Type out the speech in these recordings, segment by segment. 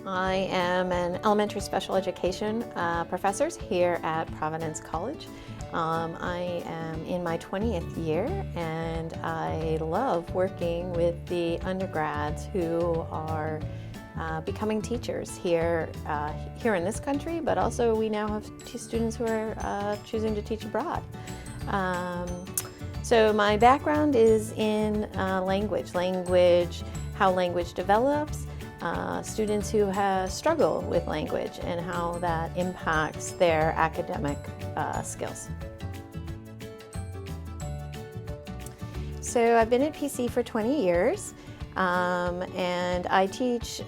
I am an elementary special education professor here at Providence College. I am in my 20th year and I love working with the undergrads who are becoming teachers here in this country, but also we now have students who are choosing to teach abroad. So my background is in language, how language develops, students who struggle with language and how that impacts their academic skills. So I've been at PC for 20 years and I teach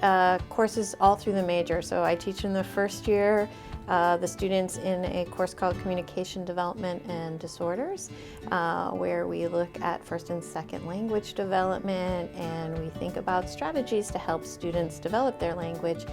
courses all through the major. So I teach in the first year the students in a course called Communication Development and Disorders, where we look at first and second language development and we think about strategies to help students develop their language,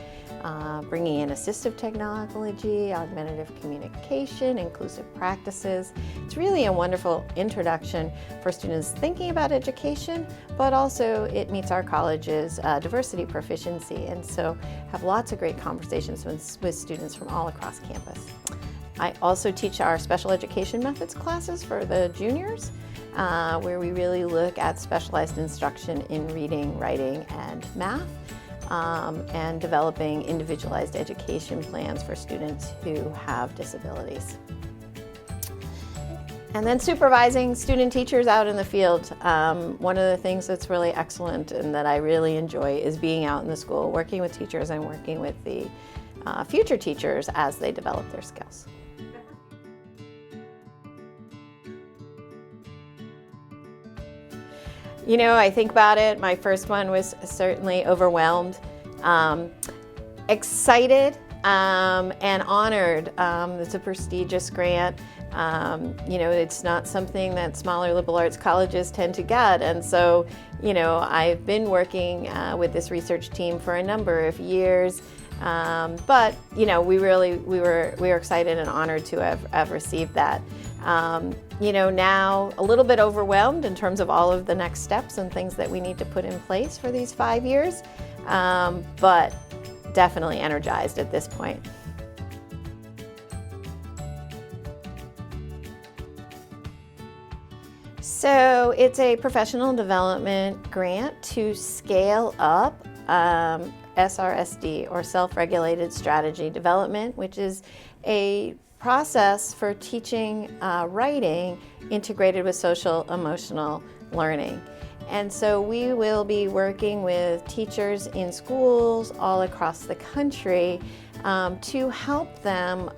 bringing in assistive technology, augmentative communication, inclusive practices. It's really a wonderful introduction for students thinking about education, but also it meets our college's diversity proficiency, and so have lots of great conversations with students from all across campus. I also teach our special education methods classes for the juniors, where we really look at specialized instruction in reading, writing, and math, and developing individualized education plans for students who have disabilities. And then supervising student teachers out in the field. One of the things that's really excellent and that I really enjoy is being out in the school, working with teachers and working with the future teachers as they develop their skills. You know, I think about it, my first one was certainly overwhelmed, excited and honored. It's a prestigious grant. You know, it's not something that smaller liberal arts colleges tend to get, and so, you know, I've been working with this research team for a number of years, but you know, we were excited and honored to have received that. You know, now a little bit overwhelmed in terms of all of the next steps and things that we need to put in place for these 5 years, but definitely energized at this point. So it's a professional development grant to scale up SRSD, or self-regulated strategy development, which is a process for teaching writing integrated with social emotional learning. And so we will be working with teachers in schools all across the country to help them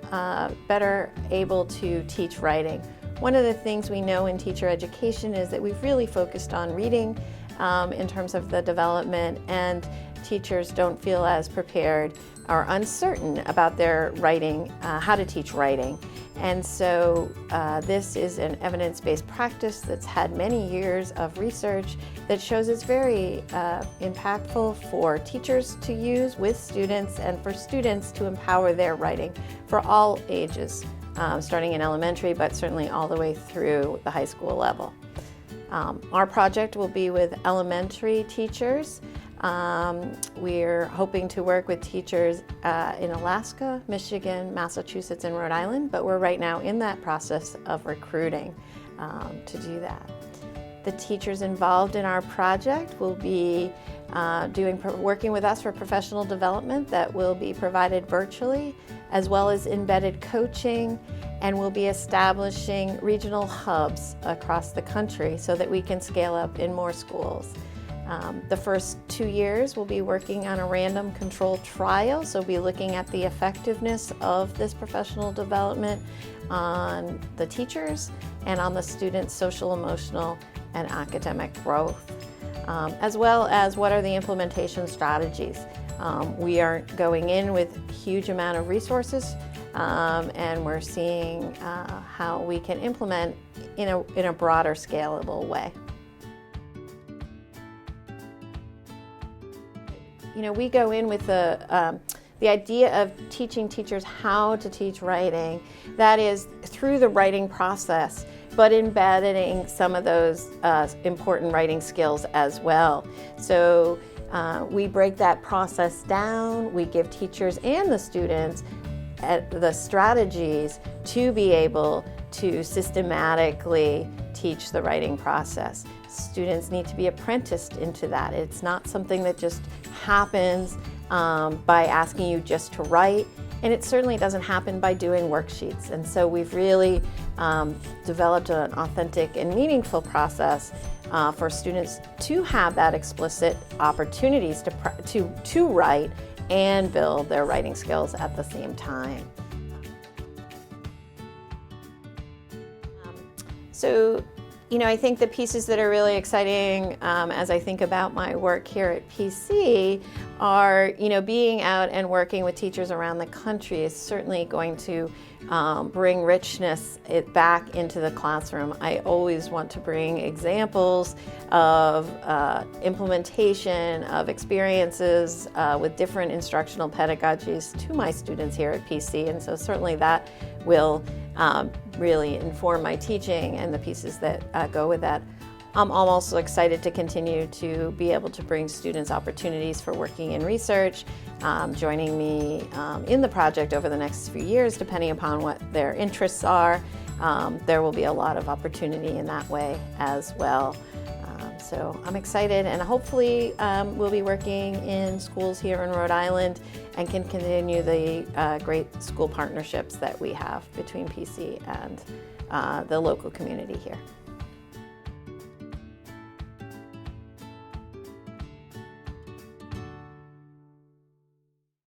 better able to teach writing. One of the things we know in teacher education is that we've really focused on reading in terms of the development, and teachers don't feel as prepared or uncertain about their writing, how to teach writing. And so this is an evidence-based practice that's had many years of research that shows it's very impactful for teachers to use with students and for students to empower their writing for all ages, starting in elementary, but certainly all the way through the high school level. Our project will be with elementary teachers. We're hoping to work with teachers in Alaska, Michigan, Massachusetts, and Rhode Island, but we're right now in that process of recruiting to do that. The teachers involved in our project will be working with us for professional development that will be provided virtually, as well as embedded coaching, and we'll be establishing regional hubs across the country so that we can scale up in more schools. The first 2 years we'll be working on a random controlled trial, so we'll be looking at the effectiveness of this professional development on the teachers and on the students' social, emotional, and academic growth, as well as what are the implementation strategies. We aren't going in with a huge amount of resources, and we're seeing how we can implement in a broader, scalable way. You know, we go in with the idea of teaching teachers how to teach writing, that is through the writing process, but embedding some of those important writing skills as well. So We break that process down. We give teachers and the students the strategies to be able to systematically teach the writing process. Students need to be apprenticed into that. It's not something that just happens by asking you just to write, and it certainly doesn't happen by doing worksheets. And so we've really developed an authentic and meaningful process for students to have that explicit opportunities to write and build their writing skills at the same time. So, I think the pieces that are really exciting as I think about my work here at PC are, being out and working with teachers around the country is certainly going to bring richness back into the classroom. I always want to bring examples of implementation of experiences with different instructional pedagogies to my students here at PC, and so certainly that will really inform my teaching and the pieces that go with that. I'm also excited to continue to be able to bring students opportunities for working in research, joining me in the project over the next few years, depending upon what their interests are. There will be a lot of opportunity in that way as well. So I'm excited, and hopefully we'll be working in schools here in Rhode Island and can continue the great school partnerships that we have between PC and the local community here.